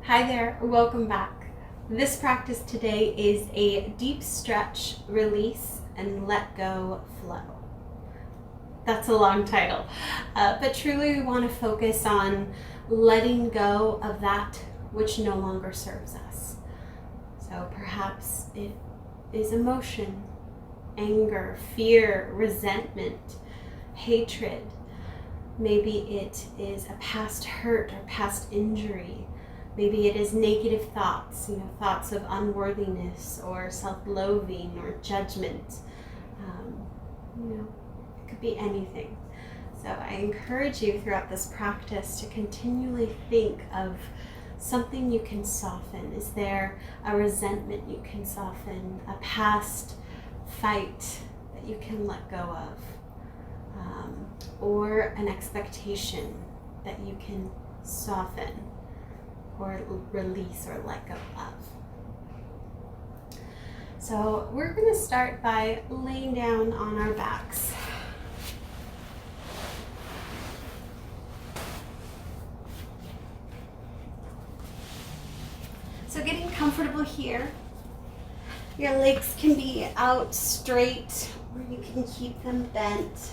Hi there, welcome back. This practice today is a deep stretch, release, and let go flow. That's a long title, but truly we want to focus on letting go of that which no longer serves us. So perhaps it is emotion, anger, fear, resentment, hatred. Maybe it is a past hurt or past injury. Maybe it is negative thoughts, thoughts of unworthiness or self-loathing or judgment. It could be anything. So I encourage you throughout this practice to continually think of something you can soften. Is there a resentment you can soften, a past fight that you can let go of, or an expectation that you can soften or release or let go of. So we're going to start by laying down on our backs. So getting comfortable here. Your legs can be out straight or you can keep them bent.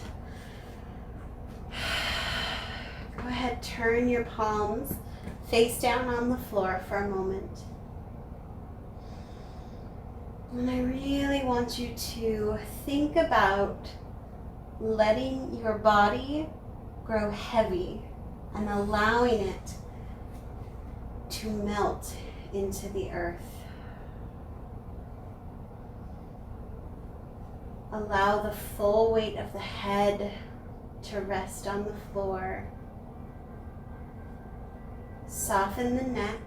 Go ahead, turn your palms face down on the floor for a moment. And I really want you to think about letting your body grow heavy and allowing it to melt into the earth. Allow the full weight of the head to rest on the floor. Soften the neck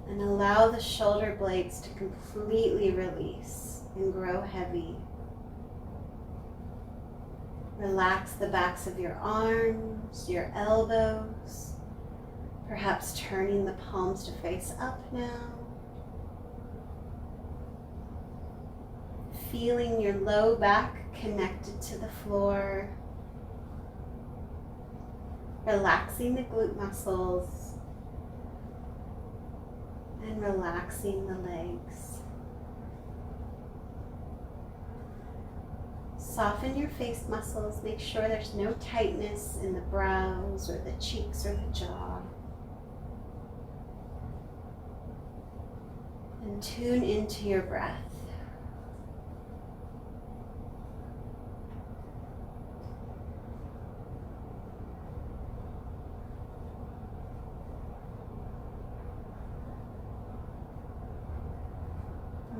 and allow the shoulder blades to completely release and grow heavy. Relax the backs of your arms, your elbows, perhaps turning the palms to face up now. Feeling your low back connected to the floor. Relaxing the glute muscles and relaxing the legs. Soften your face muscles. Make sure there's no tightness in the brows or the cheeks or the jaw. And tune into your breath.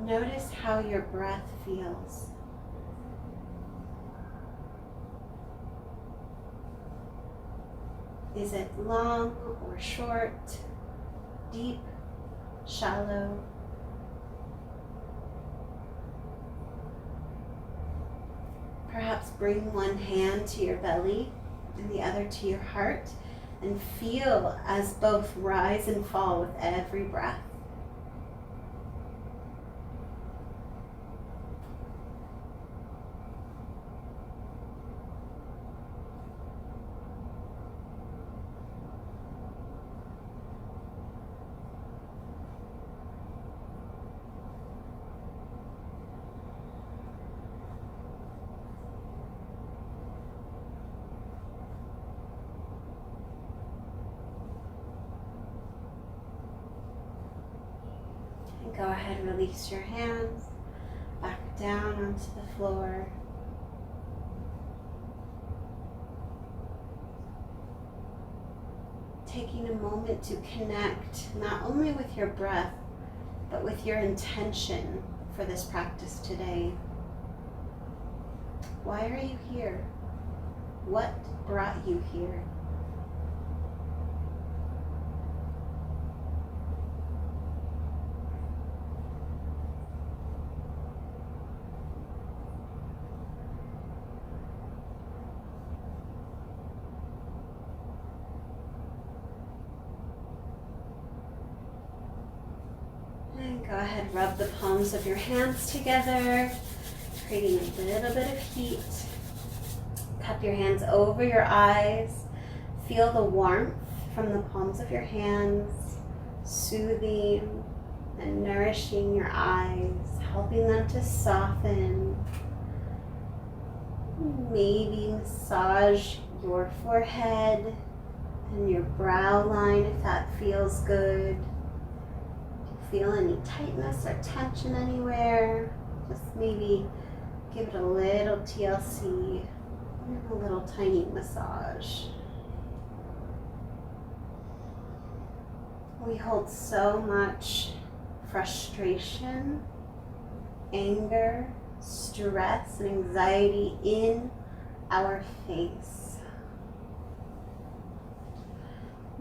Notice how your breath feels. Is it long or short, deep, shallow? Perhaps bring one hand to your belly and the other to your heart and feel as both rise and fall with every breath. Go ahead, release your hands back down onto the floor. Taking a moment to connect not only with your breath, but with your intention for this practice today. Why are you here? What brought you here? Go ahead, rub the palms of your hands together, creating a little bit of heat. Cup your hands over your eyes. Feel the warmth from the palms of your hands, soothing and nourishing your eyes, helping them to soften. Maybe massage your forehead and your brow line if that feels good. If you feel any tightness or tension anywhere, just maybe give it a little TLC, a little tiny massage. We hold so much frustration, anger, stress, and anxiety in our face.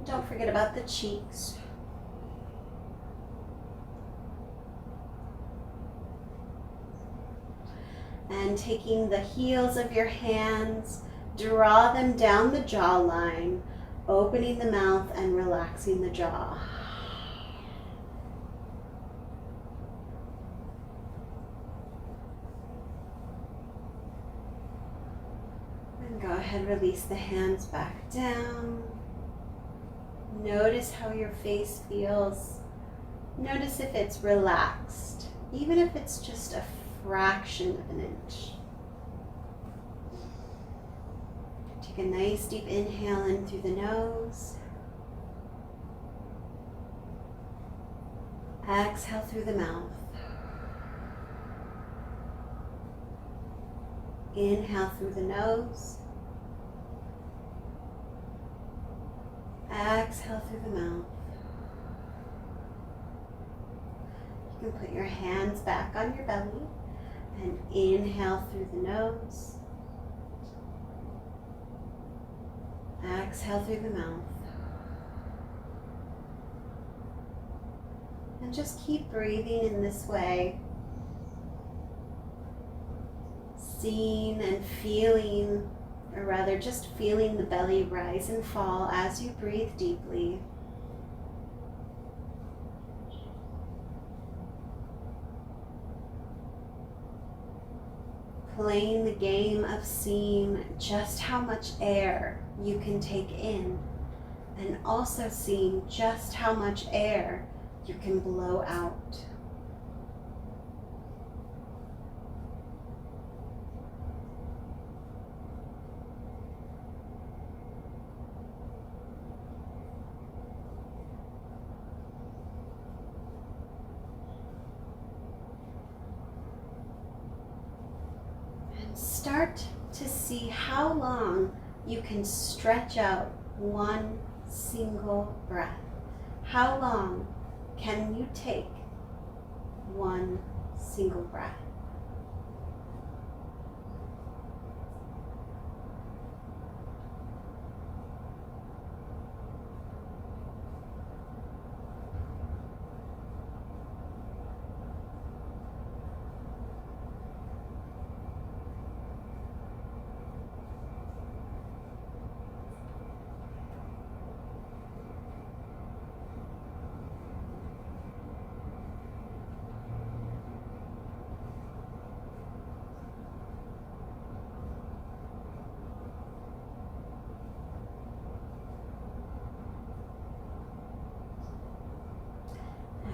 Don't forget about the cheeks. And taking the heels of your hands, draw them down the jawline, opening the mouth and relaxing the jaw. And go ahead, release the hands back down. Notice how your face feels. Notice if it's relaxed, even if it's just a fraction of an inch. Take a nice deep inhale in through the nose. Exhale through the mouth. Inhale through the nose. Exhale through the mouth. You can put your hands back on your belly and inhale through the nose. Exhale through the mouth. And just keep breathing in this way. Seeing and feeling, or rather just feeling the belly rise and fall as you breathe deeply. Playing the game of seeing just how much air you can take in, and also seeing just how much air you can blow out. Start to see how long you can stretch out one single breath. How long can you take one single breath?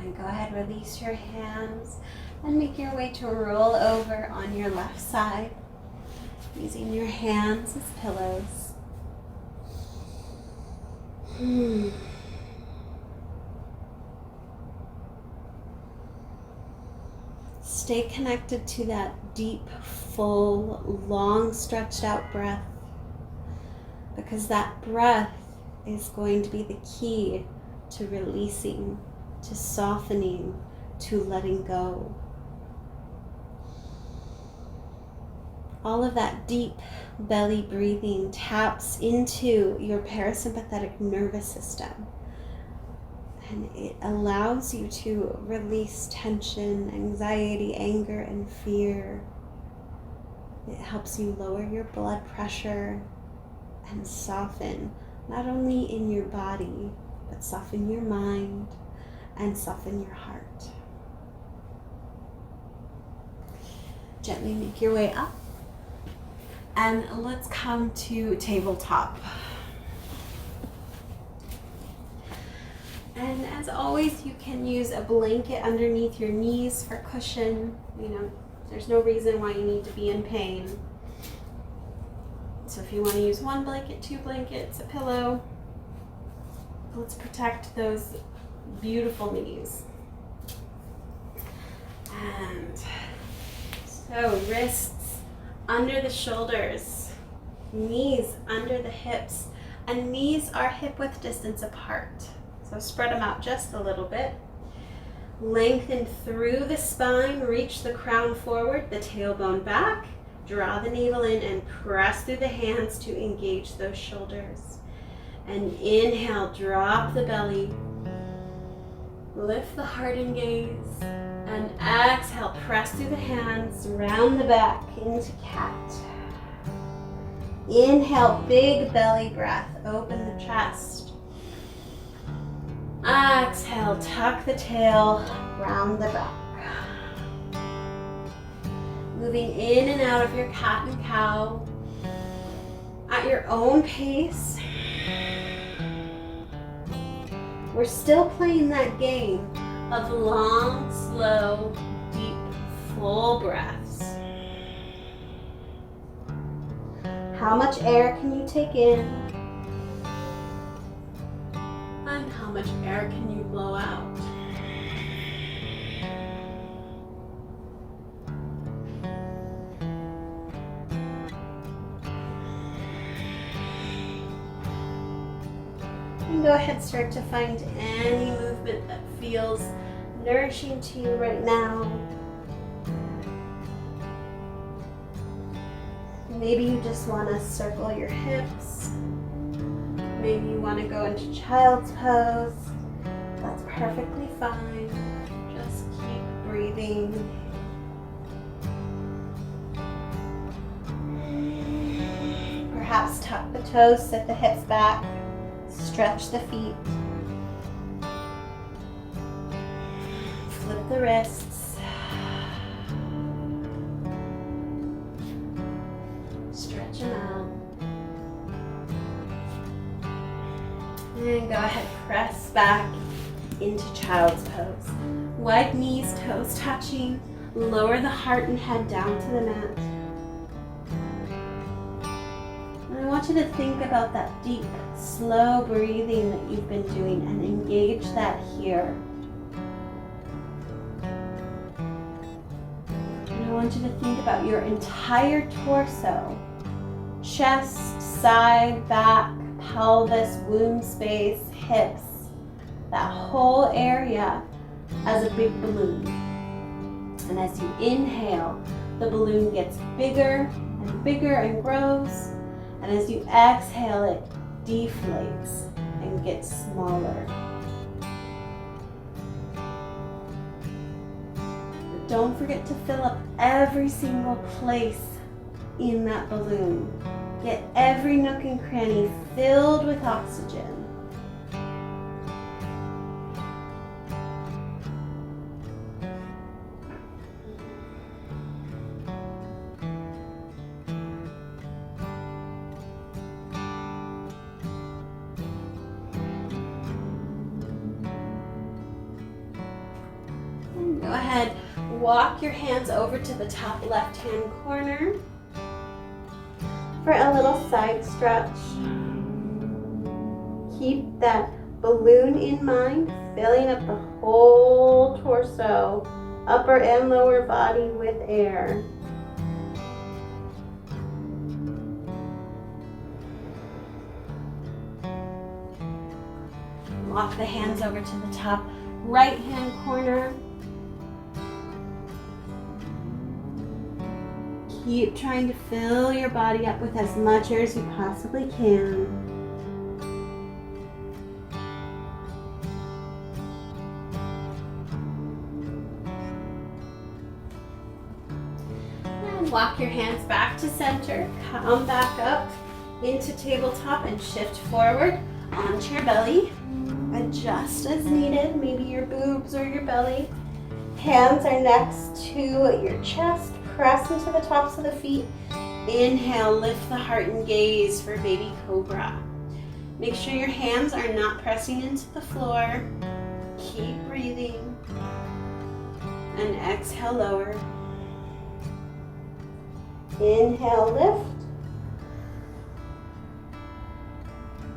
And go ahead, release your hands and make your way to roll over on your left side, using your hands as pillows. Stay connected to that deep, full, long stretched out breath, because that breath is going to be the key to releasing, to softening, to letting go. All of that deep belly breathing taps into your parasympathetic nervous system, and it allows you to release tension, anxiety, anger, and fear. It helps you lower your blood pressure and soften, not only in your body, but soften your mind and soften your heart. Gently make your way up, and let's come to tabletop. And as always, you can use a blanket underneath your knees for cushion. There's no reason why you need to be in pain. So if you want to use one blanket, two blankets, a pillow, let's protect those beautiful knees. And so wrists under the shoulders, knees under the hips, and knees are hip width distance apart. So spread them out just a little bit. Lengthen through the spine, reach the crown forward, the tailbone back, draw the navel in and press through the hands to engage those shoulders. And inhale, drop the belly, lift the heart and gaze, and exhale, press through the hands, round the back into cat. Inhale, big belly breath, open the chest. Exhale, tuck the tail, round the back. Moving in and out of your cat and cow at your own pace. We're still playing that game of long, slow, deep, full breaths. How much air can you take in? And how much air can you blow out? And go ahead, start to find any movement that feels nourishing to you right now. Maybe you just want to circle your hips. Maybe you want to go into child's pose. That's perfectly fine. Just keep breathing. Perhaps tuck the toes, sit the hips back, stretch the feet. Flip the wrists. Stretch them out. And go ahead, press back into child's pose. Wide knees, toes touching. Lower the heart and head down to the mat. And I want you to think about that deep, slow breathing that you've been doing and engage that here. And I want you to think about your entire torso. Chest, side, back, pelvis, womb space, hips, that whole area as a big balloon. And as you inhale, the balloon gets bigger and bigger and grows. And as you exhale, it deflates and gets smaller. But don't forget to fill up every single place in that balloon. Get every nook and cranny filled with oxygen. And go ahead, walk your hands over to the top left-hand corner for a little side stretch. Keep that balloon in mind, filling up the whole torso, upper and lower body with air. Walk the hands over to the top right-hand corner. Keep trying to fill your body up with as much air as you possibly can. And walk your hands back to center. Come back up into tabletop and shift forward onto your belly. Adjust as needed, maybe your boobs or your belly. Hands are next to your chest. Press into the tops of the feet. Inhale, lift the heart and gaze for baby cobra. Make sure your hands are not pressing into the floor. Keep breathing. And exhale, lower. Inhale, lift.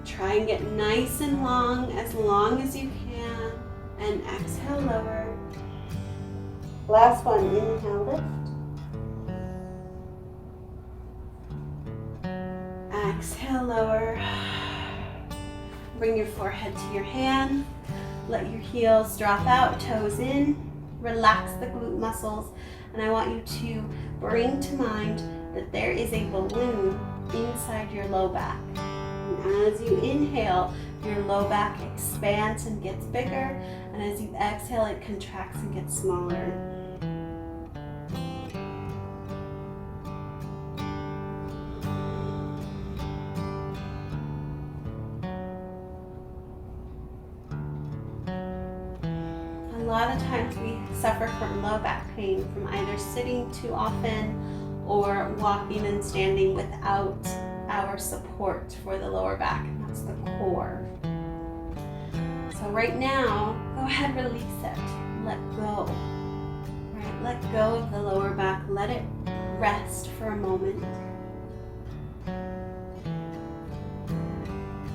Try and get nice and long as you can. And exhale, lower. Last one, inhale, lift. Exhale, lower. Bring your forehead to your hand. Let your heels drop out, toes in. Relax the glute muscles. And I want you to bring to mind that there is a balloon inside your low back. And as you inhale, your low back expands and gets bigger. And as you exhale, it contracts and gets smaller. A lot of times we suffer from low back pain from either sitting too often or walking and standing without our support for the lower back, and that's the core. So right now, go ahead, release it, let go. Right, let go of the lower back, let it rest for a moment.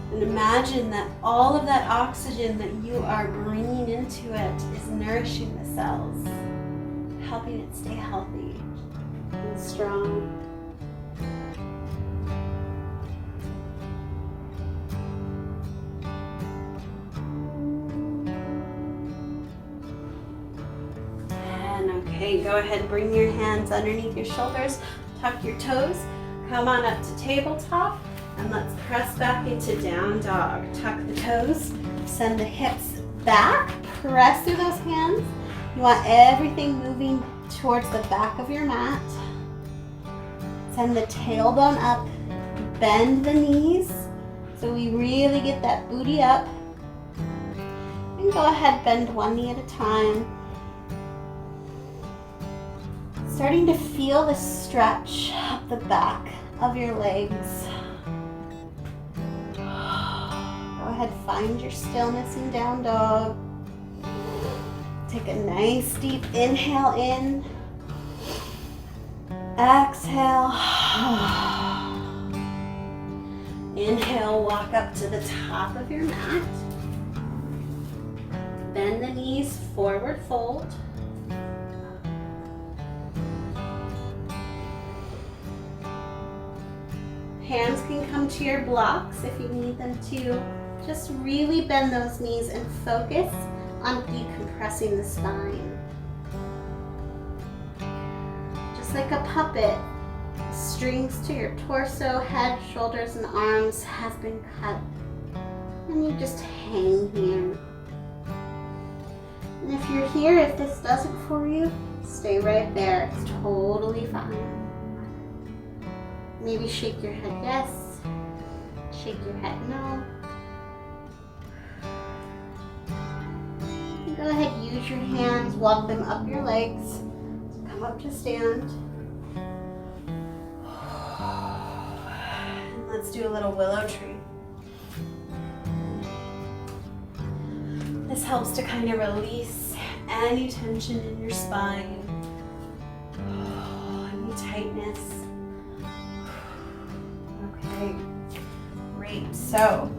And imagine that all of that oxygen that you are bringing into it is nourishing the cells, helping it stay healthy and strong. And okay, go ahead, bring your hands underneath your shoulders, tuck your toes, come on up to tabletop. And let's press back into down dog. Tuck the toes, send the hips back, press through those hands. You want everything moving towards the back of your mat. Send the tailbone up, bend the knees so we really get that booty up. And go ahead, bend one knee at a time. Starting to feel the stretch up the back of your legs. Go ahead, find your stillness in down dog. Take a nice deep inhale in. Exhale. Inhale, walk up to the top of your mat. Bend the knees, forward fold. Hands can come to your blocks if you need them to. Just really bend those knees and focus on decompressing the spine. Just like a puppet, strings to your torso, head, shoulders, and arms has been cut. And you just hang here. And if you're here, if this does it for you, stay right there. It's totally fine. Maybe shake your head yes, shake your head no. And go ahead, use your hands, walk them up your legs, come up to stand. And let's do a little willow tree. This helps to kind of release any tension in your spine, any tightness. Okay, great. So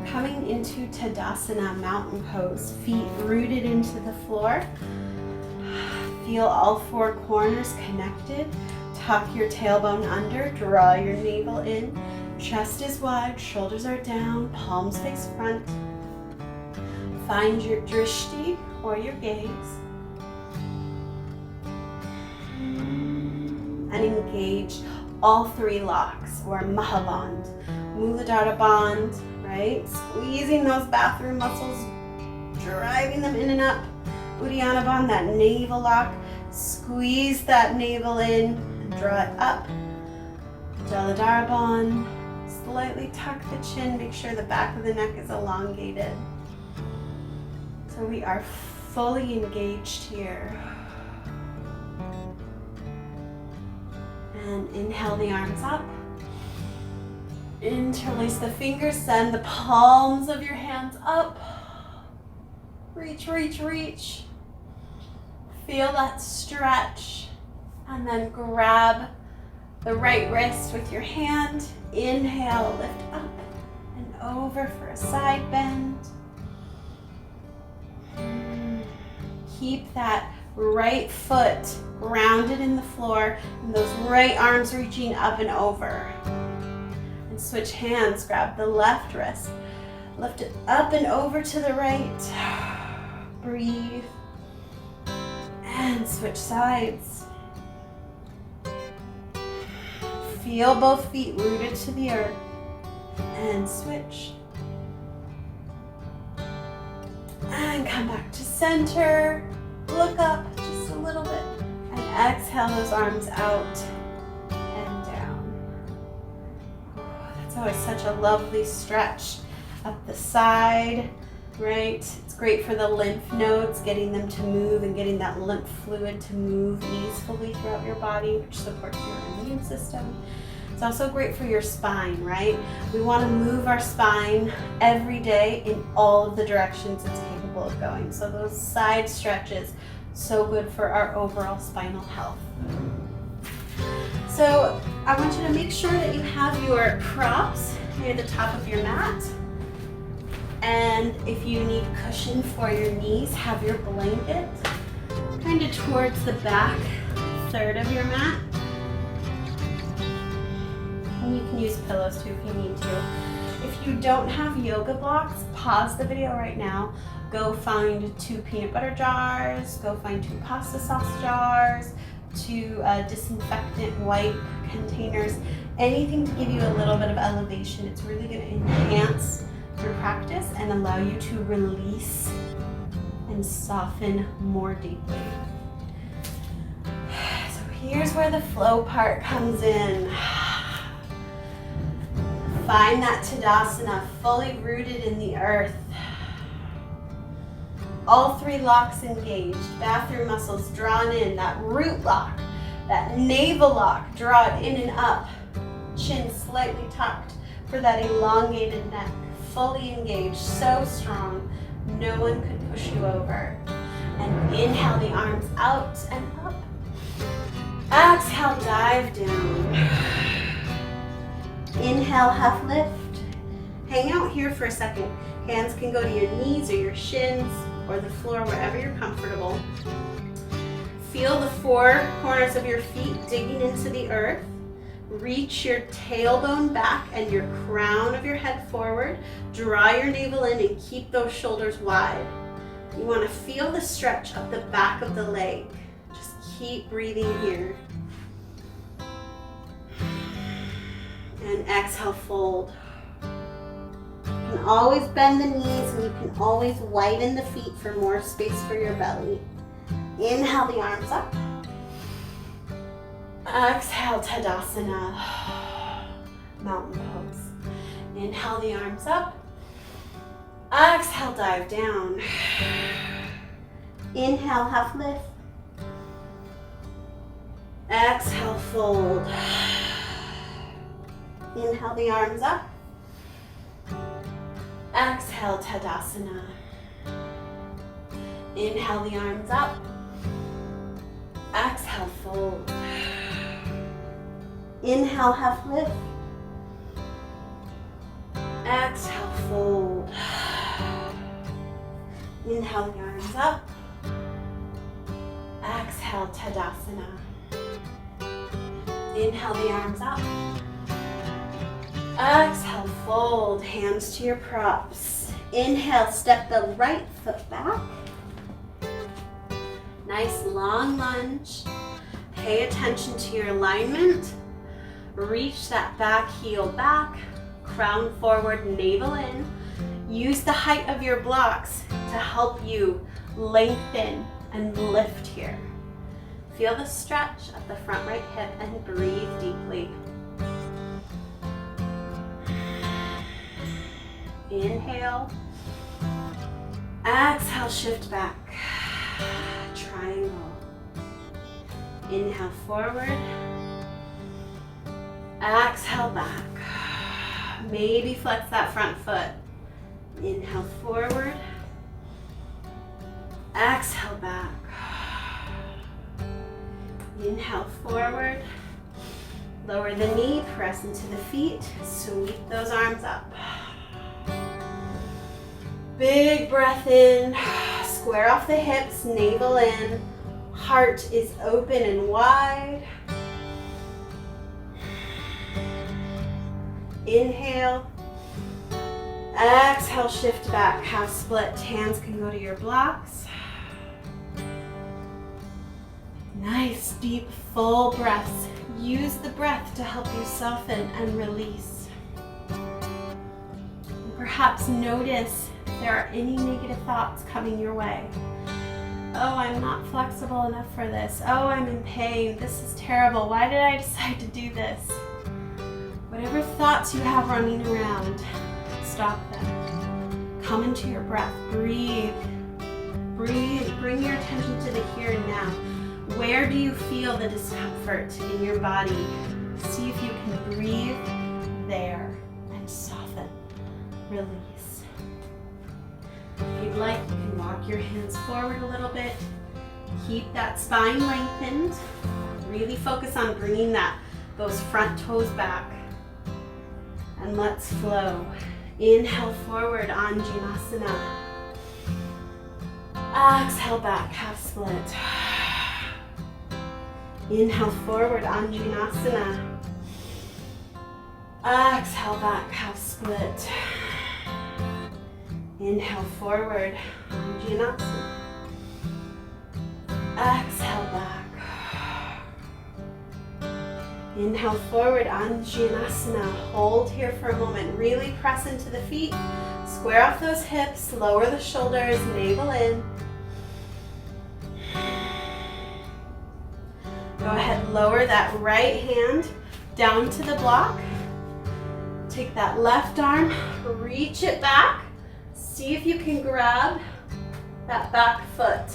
coming into Tadasana, mountain pose, feet rooted into the floor. Feel all four corners connected. Tuck your tailbone under, draw your navel in. Chest is wide, shoulders are down, palms face front. Find your drishti or your gaze. And engage all three locks or Mahaband. Muladhara band, right? Squeezing those bathroom muscles, driving them in and up. Uddiyana band, that navel lock. Squeeze that navel in, draw it up. Jaladhara band. Slightly tuck the chin, make sure the back of the neck is elongated. So we are fully engaged here. And inhale the arms up. Interlace the fingers, send the palms of your hands up. Reach, reach, reach. Feel that stretch. And then grab the right wrist with your hand. Inhale, lift up and over for a side bend. Keep that right foot grounded in the floor and those right arms reaching up and over. And switch hands, grab the left wrist. Lift it up and over to the right. Breathe. And switch sides. Feel both feet rooted to the earth. And switch. And come back to center. Look up just a little bit. And exhale those arms out and down. That's always such a lovely stretch. Up the side, right? It's great for the lymph nodes, getting them to move and getting that lymph fluid to move easily throughout your body, which supports your immune system. It's also great for your spine, right? We want to move our spine every day in all of the directions it's capable of going. So those side stretches, so good for our overall spinal health. So I want you to make sure that you have your props near the top of your mat. And if you need cushion for your knees, have your blanket kind of towards the back third of your mat. And you can use pillows too if you need to. If you don't have yoga blocks, pause the video right now. Go find 2 peanut butter jars, go find 2 pasta sauce jars, 2 disinfectant wipe containers, anything to give you a little bit of elevation. It's really going to enhance your practice and allow you to release and soften more deeply. So here's where the flow part comes in. Find that Tadasana fully rooted in the earth. All 3 locks engaged, bathroom muscles drawn in, that root lock, that navel lock, draw it in and up, chin slightly tucked for that elongated neck, fully engaged, so strong, no one could push you over. And inhale the arms out and up. Exhale, dive down. Inhale, half lift. Hang out here for a second. Hands can go to your knees or your shins or the floor, wherever you're comfortable. Feel the 4 corners of your feet digging into the earth. Reach your tailbone back and your crown of your head forward. Draw your navel in and keep those shoulders wide. You want to feel the stretch up the back of the leg. Just keep breathing here. And exhale, fold. You can always bend the knees and you can always widen the feet for more space for your belly. Inhale the arms up. Exhale, Tadasana, mountain pose. Inhale the arms up. Exhale, dive down. Inhale, half lift. Exhale, fold. Inhale the arms up. Exhale, Tadasana. Inhale the arms up. Exhale, fold. Inhale, half lift. Exhale, fold. Inhale the arms up. Exhale, Tadasana. Inhale the arms up. Exhale, fold, hands to your props. Inhale, step the right foot back. Nice long lunge. Pay attention to your alignment. Reach that back heel back, crown forward, navel in. Use the height of your blocks to help you lengthen and lift here. Feel the stretch at the front right hip and breathe deeply. Inhale. Exhale, shift back. Triangle. Inhale forward. Exhale back. Maybe flex that front foot. Inhale forward. Exhale back. Inhale forward. Lower the knee, press into the feet, sweep those arms up. Big breath in, square off the hips, navel in. Heart is open and wide. Inhale. Exhale, shift back, half split. Hands can go to your blocks. Nice, deep, full breaths. Use the breath to help you soften and release. And perhaps notice if there are any negative thoughts coming your way. Oh, I'm not flexible enough for this. Oh, I'm in pain. This is terrible. Why did I decide to do this? Whatever thoughts you have running around, stop them. Come into your breath. Breathe. Breathe. Bring your attention to the here and now. Where do you feel the discomfort in your body? See if you can breathe there and soften. Release. If you'd like, you can walk your hands forward a little bit. Keep that spine lengthened. Really focus on bringing those front toes back. And let's flow. Inhale forward, Anjanasana. Exhale back, half split. Inhale forward, Anjanasana. Exhale back, half split. Inhale forward, Anjanasana. Exhale back. Inhale forward, Anjanasana. Hold here for a moment. Really press into the feet. Square off those hips, lower the shoulders, navel in. Go ahead, lower that right hand down to the block. Take that left arm, reach it back. See if you can grab that back foot.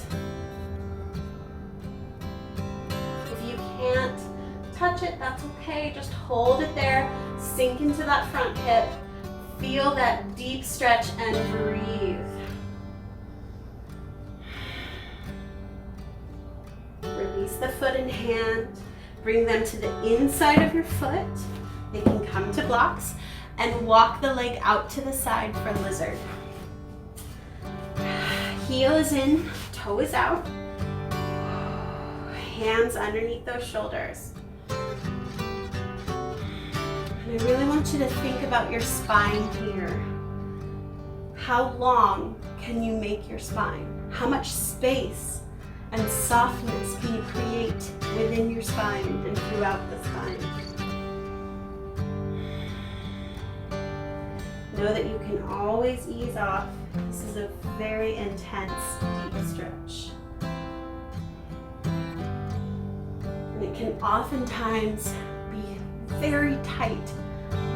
If you can't touch it, that's okay. Just hold it there. Sink into that front hip. Feel that deep stretch and breathe. Release the foot and hand. Bring them to the inside of your foot. They can come to blocks and walk the leg out to the side for lizard. Heel is in, toe is out. Hands underneath those shoulders. And I really want you to think about your spine here. How long can you make your spine? How much space and softness can you create within your spine and throughout the spine? Know that you can always ease off. This is a very intense, deep stretch. And it can oftentimes be very tight,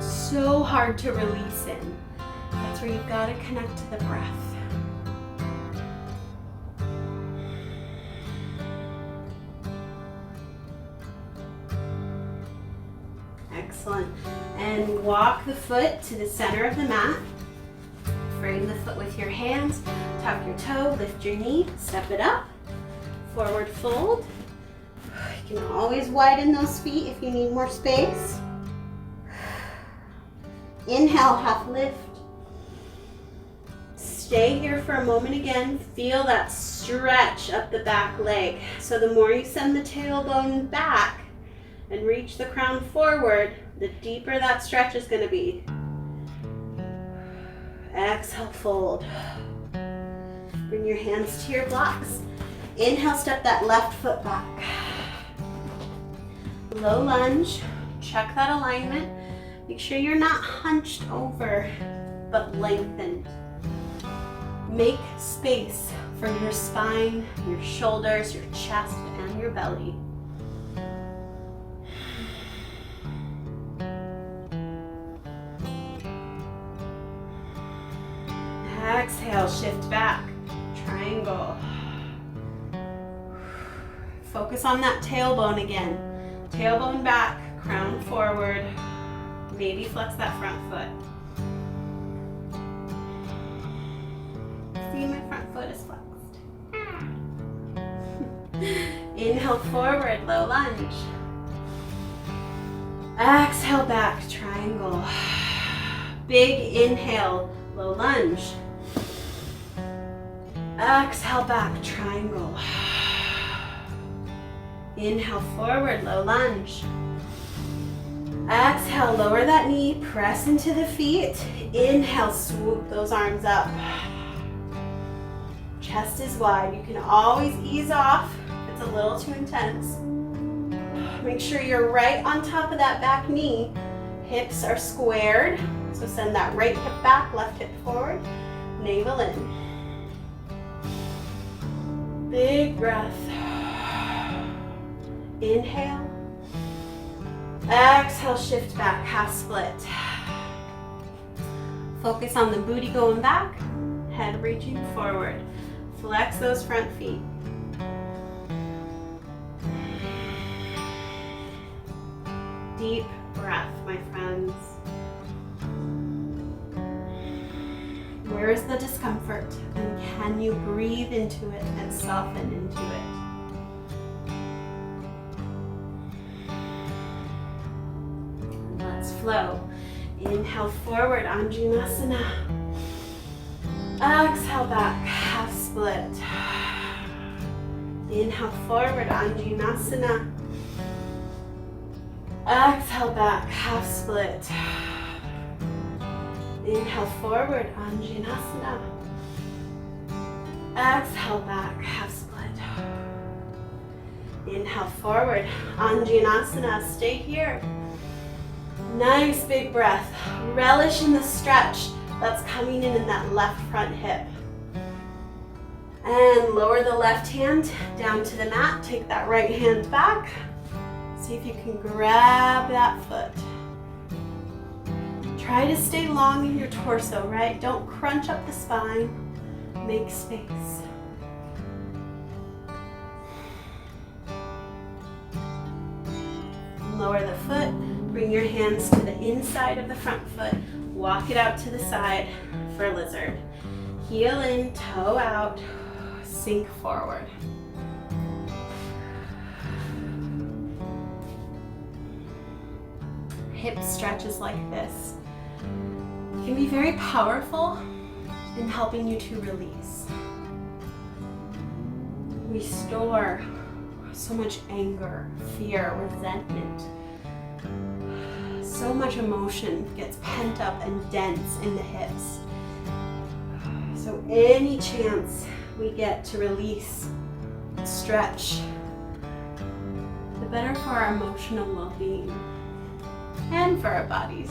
so hard to release in. That's where you've got to connect to the breath. Excellent. And walk the foot to the center of the mat. Frame the foot with your hands. Tuck your toe, lift your knee, step it up. Forward fold. You can always widen those feet if you need more space. Inhale, half lift. Stay here for a moment again. Feel that stretch up the back leg. So the more you send the tailbone back and reach the crown forward, the deeper that stretch is going to be. Exhale, fold. Bring your hands to your blocks. Inhale, step that left foot back. Low lunge. Check that alignment. Make sure you're not hunched over, but lengthened. Make space for your spine, your shoulders, your chest, and your belly. Exhale, shift back, triangle. Focus on that tailbone again. Tailbone back, crown forward. Maybe flex that front foot. Inhale forward, low lunge. Exhale back, triangle. Big inhale, low lunge. Exhale back, triangle. Inhale forward, low lunge. Exhale, lower that knee, press into the feet. Inhale, swoop those arms up. Chest is wide. You can always ease off if it's a little too intense. Make sure you're right on top of that back knee. Hips are squared. So send that right hip back, left hip forward. Navel in. Big breath. Inhale. Exhale, shift back, half split. Focus on the booty going back, head reaching forward. Flex those front feet. Deep breath, my friends. Where is the discomfort? And can you breathe into it and soften into it? Let's flow. Inhale forward, Anjanasana. Exhale back, half split. Inhale forward, Anjanasana. Exhale back, half split. Inhale forward, Anjanasana. Exhale back, half split. Inhale forward, Anjanasana. Stay here. Nice big breath. Relish in the stretch that's coming in that left front hip. And lower the left hand down to the mat. Take that right hand back. See if you can grab that foot. Try to stay long in your torso, right? Don't crunch up the spine. Make space. Lower the foot. Bring your hands to the inside of the front foot. Walk it out to the side for lizard. Heel in, toe out, sink forward. Hip stretches like this can be very powerful in helping you to release. We store so much anger, fear, resentment. So much emotion gets pent up and dense in the hips. So any chance we get to release, stretch, the better for our emotional well-being and for our bodies.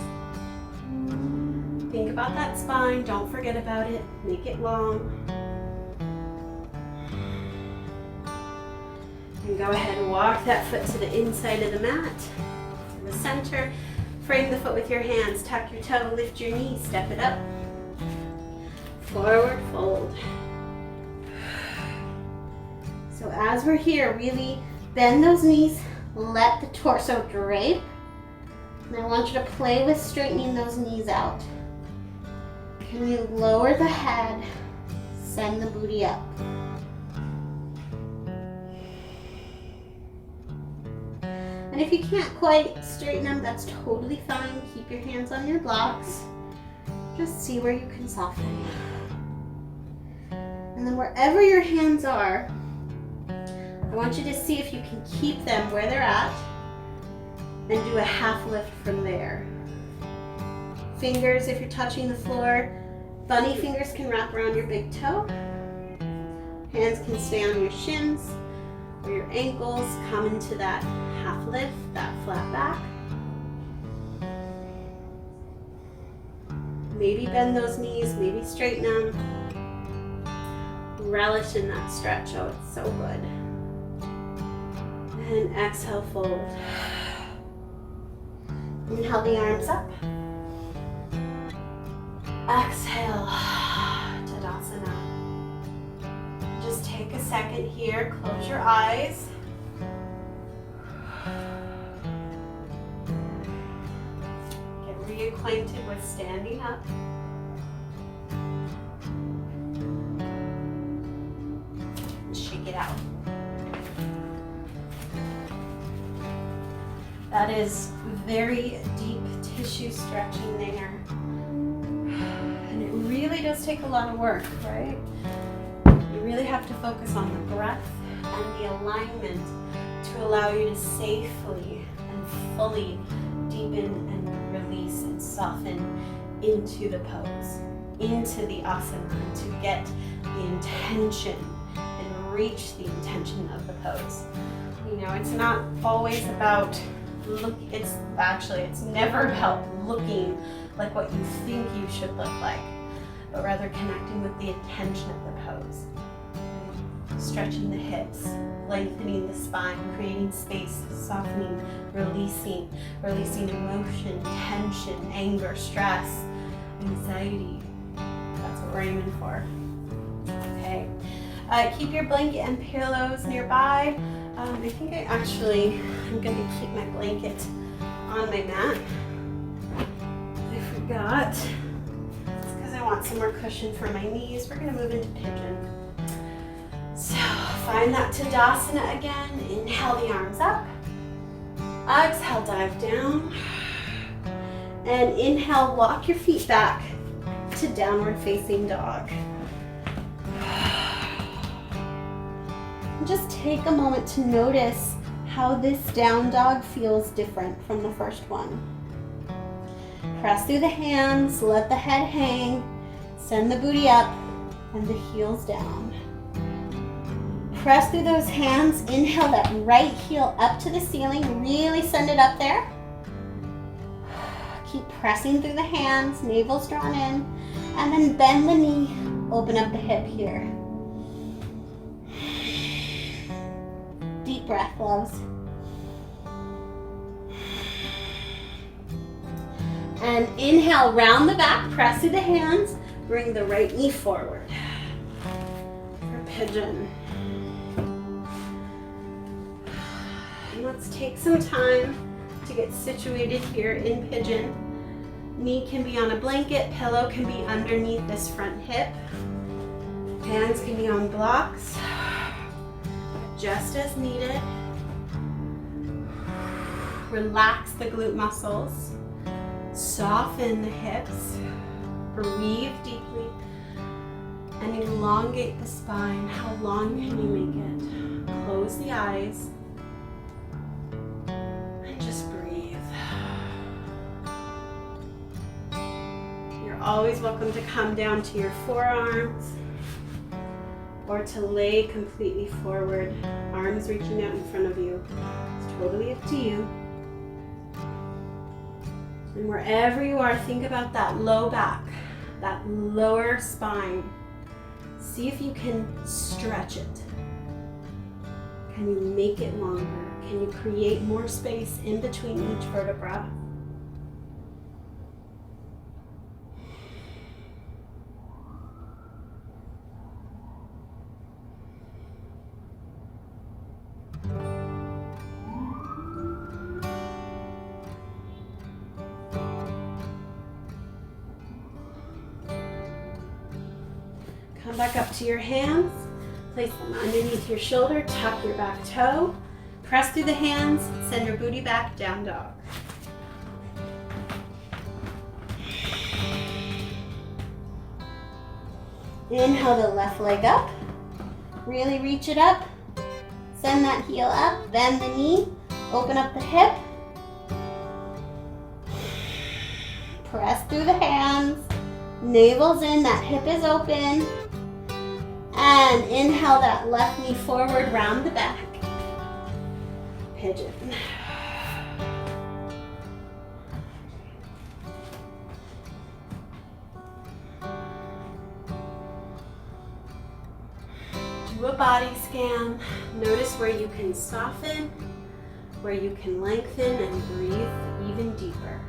Think about that spine, don't forget about it, make it long. And go ahead and walk that foot to the inside of the mat, to the center. Frame the foot with your hands, tuck your toe, lift your knee, step it up. Forward fold. So as we're here, really bend those knees, let the torso drape. And I want you to play with straightening those knees out. Can you lower the head, send the booty up. And if you can't quite straighten them, that's totally fine. Keep your hands on your blocks. Just see where you can soften. And then wherever your hands are, I want you to see if you can keep them where they're at and do a half lift from there. Fingers, if you're touching the floor, bunny fingers can wrap around your big toe. Hands can stay on your shins or your ankles. Come into that half lift, that flat back. Maybe bend those knees, maybe straighten them. Relish in that stretch. Oh, it's so good. And exhale, fold. Inhale the arms up. Exhale, Tadasana. Just take a second here, close your eyes. Get reacquainted with standing up. And shake it out. That is very deep tissue stretching there. And it really does take a lot of work, right? You really have to focus on the breath and the alignment to allow you to safely and fully deepen and release and soften into the pose, into the asana, to get the intention and reach the intention of the pose. You know, it's not always about it's never about looking like what you think you should look like, but rather connecting with the intention of the pose. Stretching the hips, lengthening the spine, creating space, softening, releasing emotion, tension, anger, stress, anxiety. That's what we're aiming for. Okay. Keep your blanket and pillows nearby. I think I'm going to keep my blanket on my mat. I forgot. It's because I want some more cushion for my knees. We're going to move into Pigeon. So find that Tadasana again. Inhale the arms up. Exhale, dive down. And inhale, walk your feet back to downward facing dog. Just take a moment to notice how this down dog feels different from the first one. Press through the hands, let the head hang, send the booty up and the heels down. Press through those hands, inhale that right heel up to the ceiling, really send it up there. Keep pressing through the hands, navel's drawn in, and then bend the knee, open up the hip here. Deep breath, loves. And inhale, round the back, press through the hands, bring the right knee forward for Pigeon. And let's take some time to get situated here in Pigeon. Knee can be on a blanket, pillow can be underneath this front hip. Hands can be on blocks. Just as needed. Relax the glute muscles. Soften the hips. Breathe deeply. And elongate the spine. How long can you make it? Close the eyes. And just breathe. You're always welcome to come down to your forearms, or to lay completely forward, arms reaching out in front of you. It's totally up to you. And wherever you are, think about that low back, that lower spine. See if you can stretch it. Can you make it longer? Can you create more space in between each vertebra? Come back up to your hands, place them underneath your shoulder, tuck your back toe, press through the hands, send your booty back, down dog. Inhale the left leg up, really reach it up, send that heel up, bend the knee, open up the hip, press through the hands, navel's in, that hip is open. And inhale that left knee forward, round the back. Pigeon. Do a body scan. Notice where you can soften, where you can lengthen and breathe even deeper.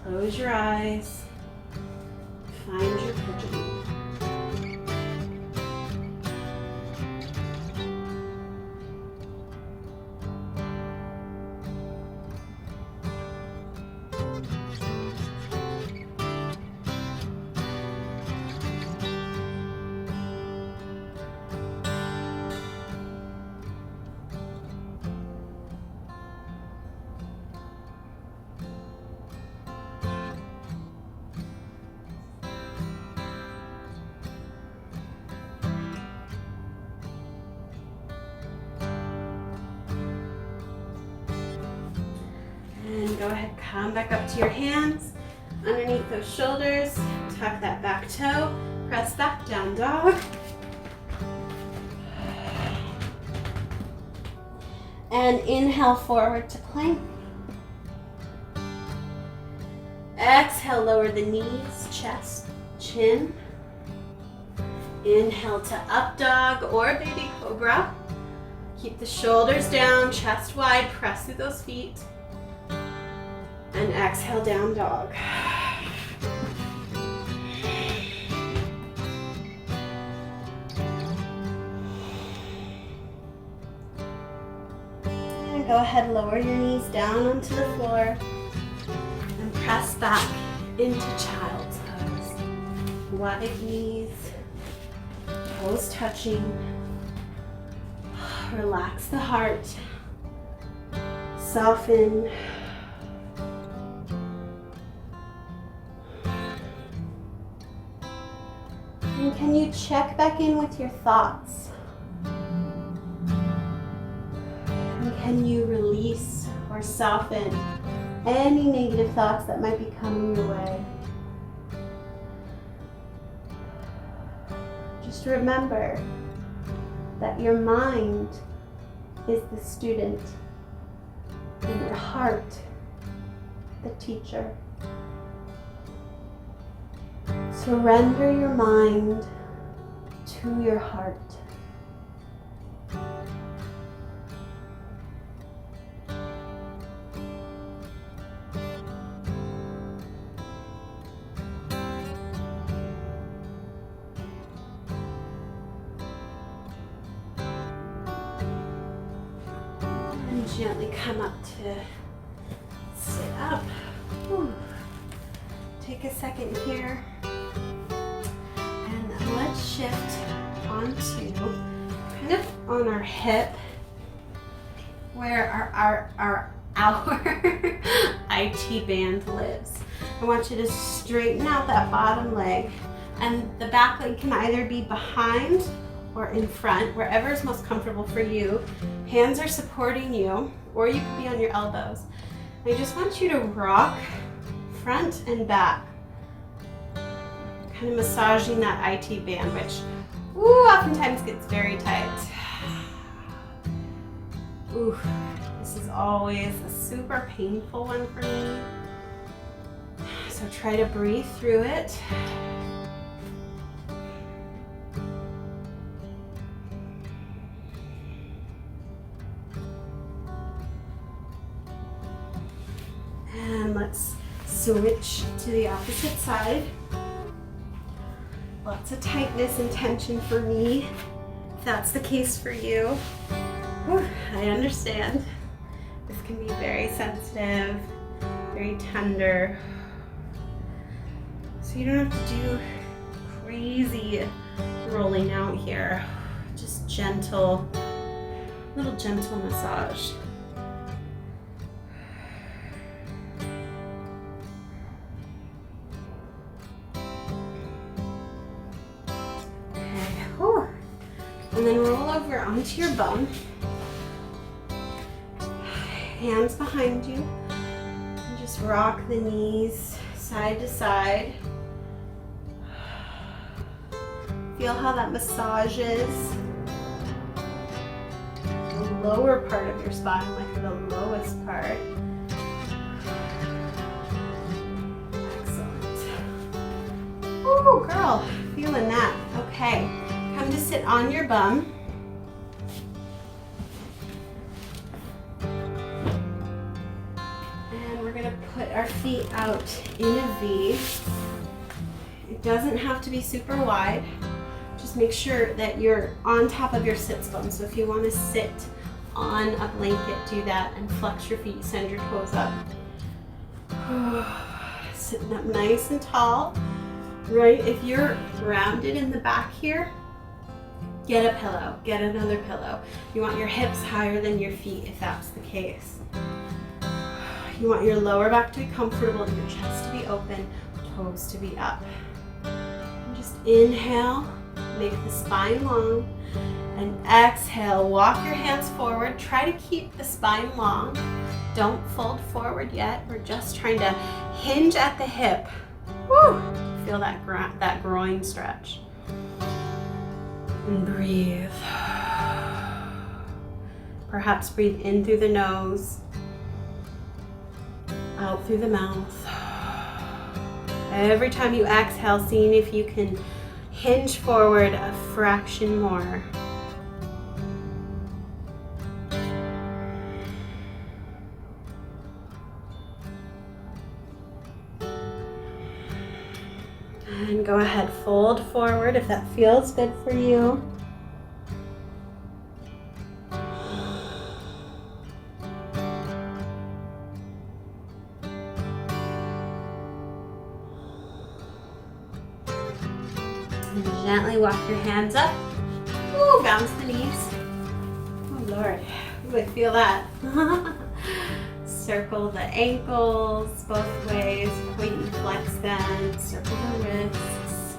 Close your eyes, find your Pigeon. And go ahead, come back up to your hands, underneath those shoulders, tuck that back toe, press back, down dog. And inhale forward to plank. Exhale, lower the knees, chest, chin. Inhale to up dog or baby cobra. Keep the shoulders down, chest wide, press through those feet. And exhale, down dog. And go ahead, lower your knees down onto the floor and press back into child's pose. Wide knees, toes touching. Relax the heart. Soften. And can you check back in with your thoughts? And can you release or soften any negative thoughts that might be coming your way? Just remember that your mind is the student and your heart the teacher. Surrender your mind to your heart. And gently come up to sit up. Whew. Take a second here. Let's shift onto kind of on our hip where our IT band lives. I want you to straighten out that bottom leg, and the back leg can either be behind or in front, wherever is most comfortable for you. Hands are supporting you, or you could be on your elbows. I just want you to rock front and back, kind of massaging that IT band, which oftentimes gets very tight. Ooh, this is always a super painful one for me. So try to breathe through it. And let's switch to the opposite side. Lots of tightness and tension for me. If that's the case for you, I understand. This can be very sensitive, very tender. So you don't have to do crazy rolling out here. Just gentle, little gentle massage. And then roll over onto your bum. Hands behind you. And just rock the knees side to side. Feel how that massages the lower part of your spine, like the lowest part. Excellent. Ooh, girl, feeling that. Okay. Come to sit on your bum. And we're going to put our feet out in a V. It doesn't have to be super wide. Just make sure that you're on top of your sits bone. So if you want to sit on a blanket, do that and flex your feet, send your toes up. Sitting up nice and tall. Right, if you're rounded in the back here, get a pillow, get another pillow. You want your hips higher than your feet if that's the case. You want your lower back to be comfortable, your chest to be open, toes to be up. And just inhale, make the spine long, and exhale, walk your hands forward. Try to keep the spine long Don't fold forward yet. We're just trying to hinge at the hip. Woo! Feel that groin stretch. And breathe. Perhaps breathe in through the nose, out through the mouth. Every time you exhale, seeing if you can hinge forward a fraction more. And go ahead, fold forward if that feels good for you. And gently walk your hands up. Ooh, bounce the knees. Oh Lord, ooh, I feel that. Circle the ankles both ways, point and flex them, circle the wrists,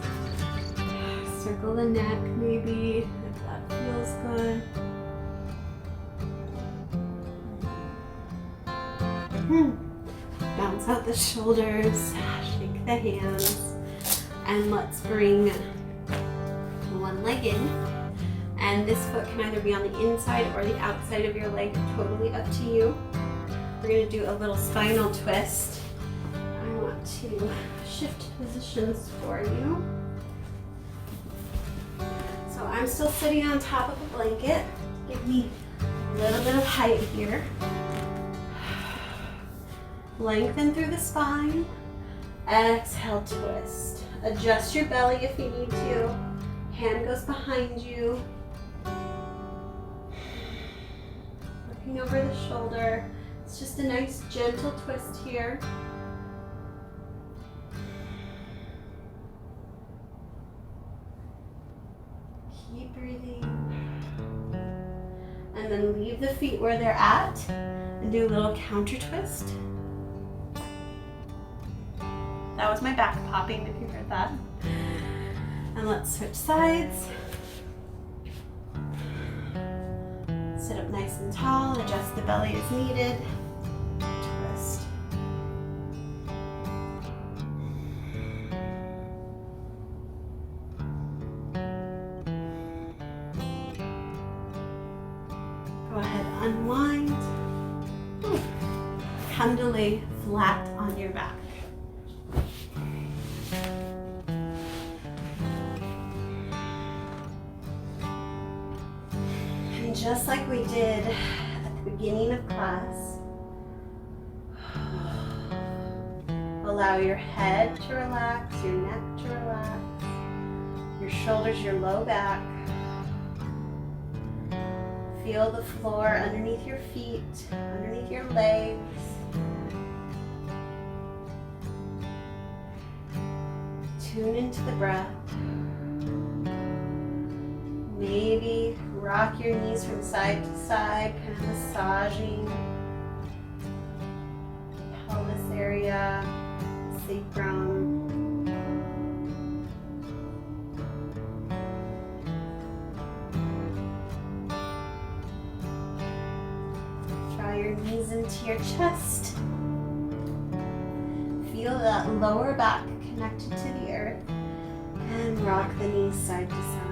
circle the neck maybe, if that feels good. Bounce out the shoulders, shake the hands, and let's bring one leg in. And this foot can either be on the inside or the outside of your leg, totally up to you. We're going to do a little spinal twist. I want to shift positions for you. So I'm still sitting on top of a blanket. Give me a little bit of height here. Lengthen through the spine. Exhale, twist. Adjust your belly if you need to. Hand goes behind you. Looking over the shoulder. It's just a nice gentle twist here. Keep breathing. And then leave the feet where they're at and do a little counter twist. That was my back popping if you heard that. And let's switch sides. Sit up nice and tall, adjust the belly as needed. Twist. Go ahead, unwind. Come to lay flat on your back. And just like we did at the beginning of class, allow your head to relax, your neck to relax, your shoulders, your low back. Feel the floor underneath your feet, underneath your legs. Tune into the breath. Maybe rock your knees from side to side, kind of massaging the pelvis area, sacrum. Draw your knees into your chest. Feel that lower back connected to the earth, and rock the knees side to side.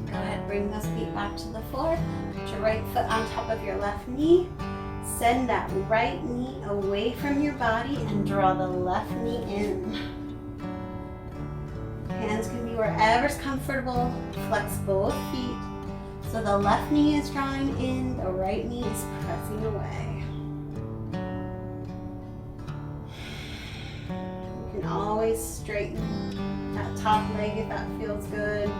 Go ahead, bring those feet back to the floor. Put your right foot on top of your left knee. Send that right knee away from your body and draw the left knee in. Hands can be wherever's comfortable. Flex both feet. So the left knee is drawing in, the right knee is pressing away. You can always straighten that top leg if that feels good.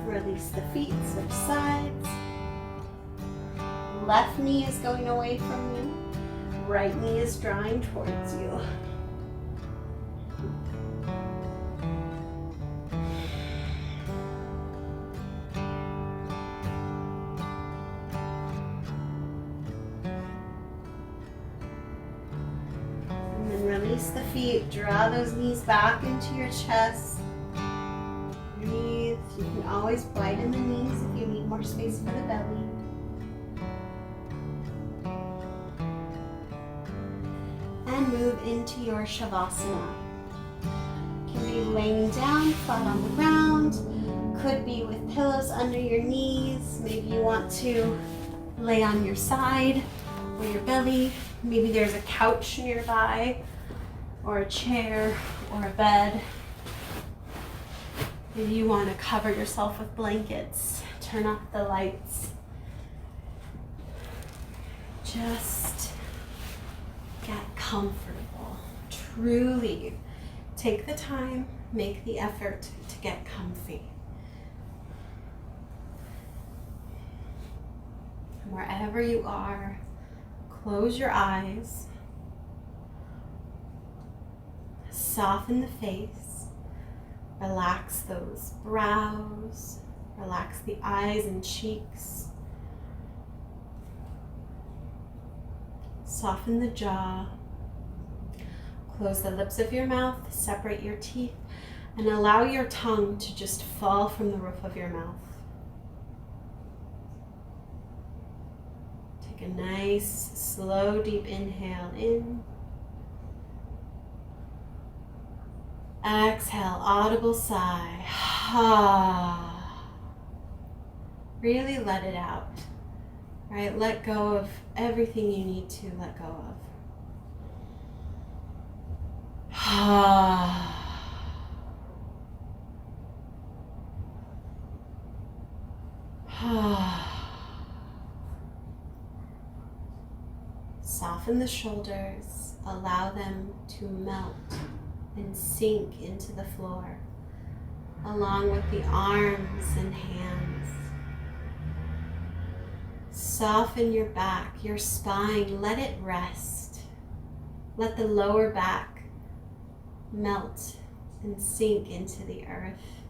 Release the feet, switch sides. Left knee is going away from you. Right knee is drawing towards you. release the feet, draw those knees back into your chest. Breathe. You can always widen the knees if you need more space for the belly. And move into your Savasana. You can be laying down flat on the ground. Could be with pillows under your knees. Maybe you want to lay on your side or your belly. Maybe there's a couch nearby, or a chair, or a bed. Maybe you want to cover yourself with blankets. Turn off the lights. Just get comfortable. Truly take the time, make the effort to get comfy. Wherever you are, close your eyes. Soften the face. Relax those brows. Relax the eyes and cheeks. Soften the jaw. Close the lips of your mouth, separate your teeth, and allow your tongue to just fall from the roof of your mouth. Take a nice, slow, deep inhale in. Exhale, audible sigh. Really let it out. Right? Let go of everything you need to let go of. Soften the shoulders, allow them to melt and sink into the floor, along with the arms and hands. Soften your back, your spine, let it rest. Let the lower back melt and sink into the earth,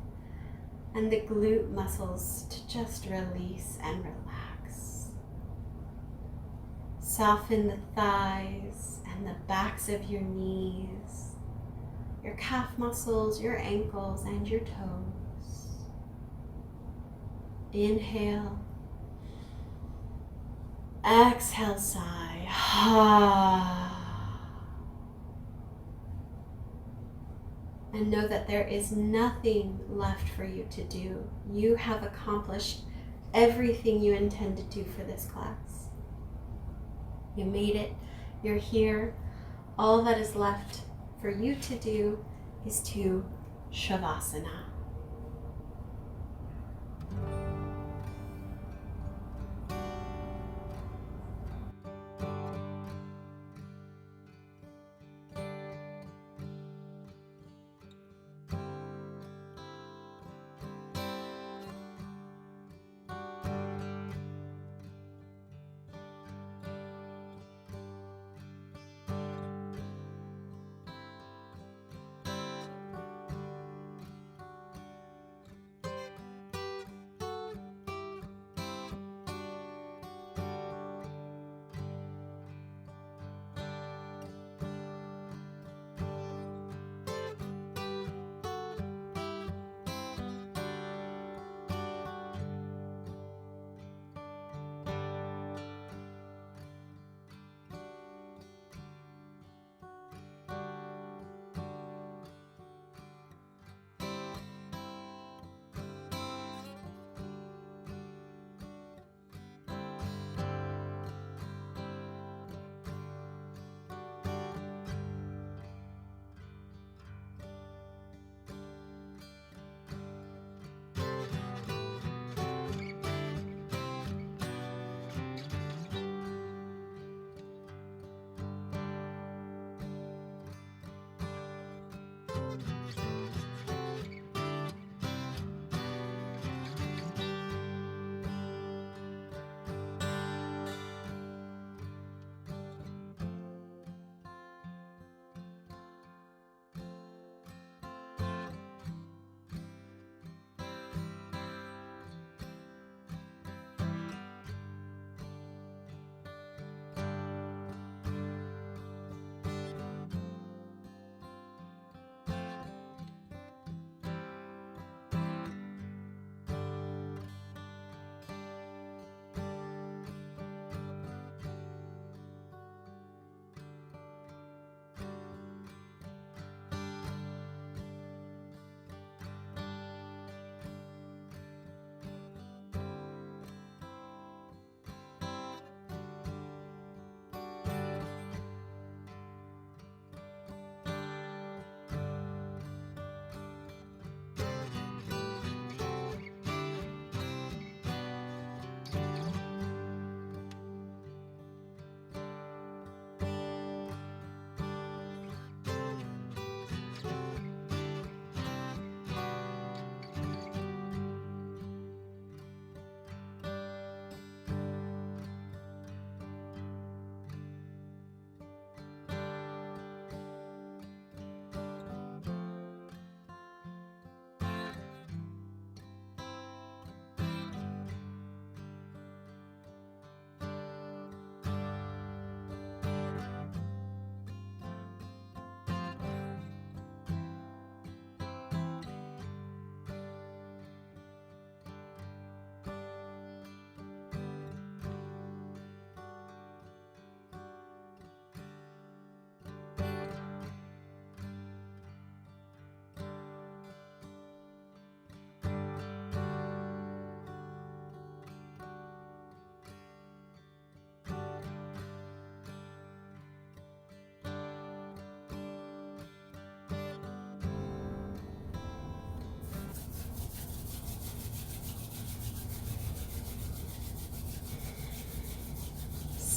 and the glute muscles to just release and relax. Soften the thighs and the backs of your knees, your calf muscles, your ankles, and your toes. Inhale. Exhale, sigh. And know that there is nothing left for you to do. You have accomplished everything you intend to do for this class. You made it. You're here. All that is left for you to do is to Savasana.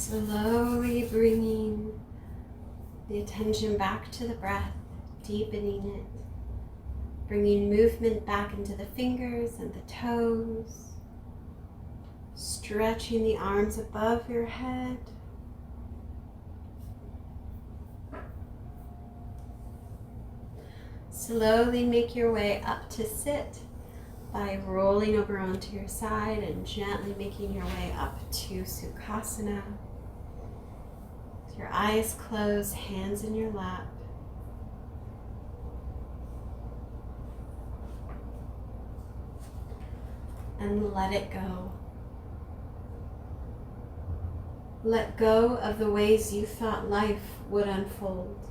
Slowly bringing the attention back to the breath, deepening it, bringing movement back into the fingers and the toes, stretching the arms above your head. Slowly make your way up to sit by rolling over onto your side and gently making your way up to Sukhasana. With your eyes closed, hands in your lap. And let it go. Let go of the ways you thought life would unfold.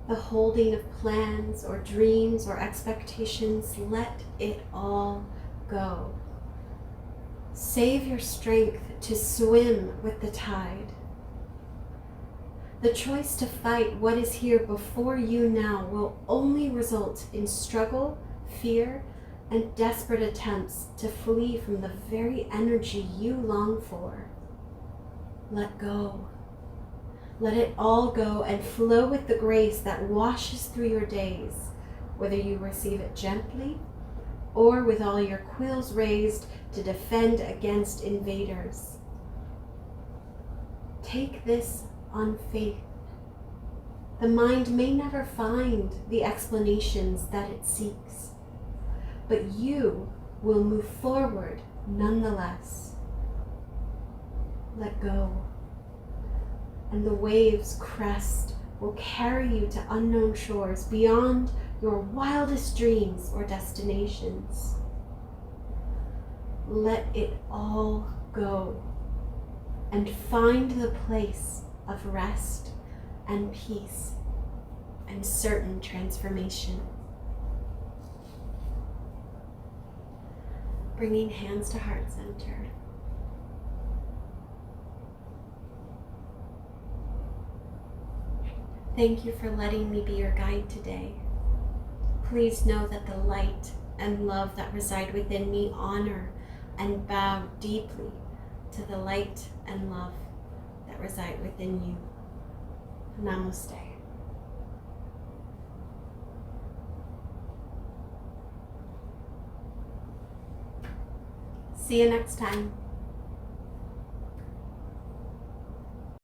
The holding of plans or dreams or expectations, let it all go. Save your strength to swim with the tide. The choice to fight what is here before you now will only result in struggle, fear, and desperate attempts to flee from the very energy you long for. Let go. Let it all go and flow with the grace that washes through your days, whether you receive it gently or with all your quills raised to defend against invaders. Take this on faith. The mind may never find the explanations that it seeks, but you will move forward nonetheless. Let go. And the waves' crest will carry you to unknown shores beyond your wildest dreams or destinations. Let it all go and find the place of rest and peace and certain transformation. Bringing hands to heart center. Thank you for letting me be your guide today. Please know that the light and love that reside within me honor and bow deeply to the light and love that reside within you. Namaste. See you next time.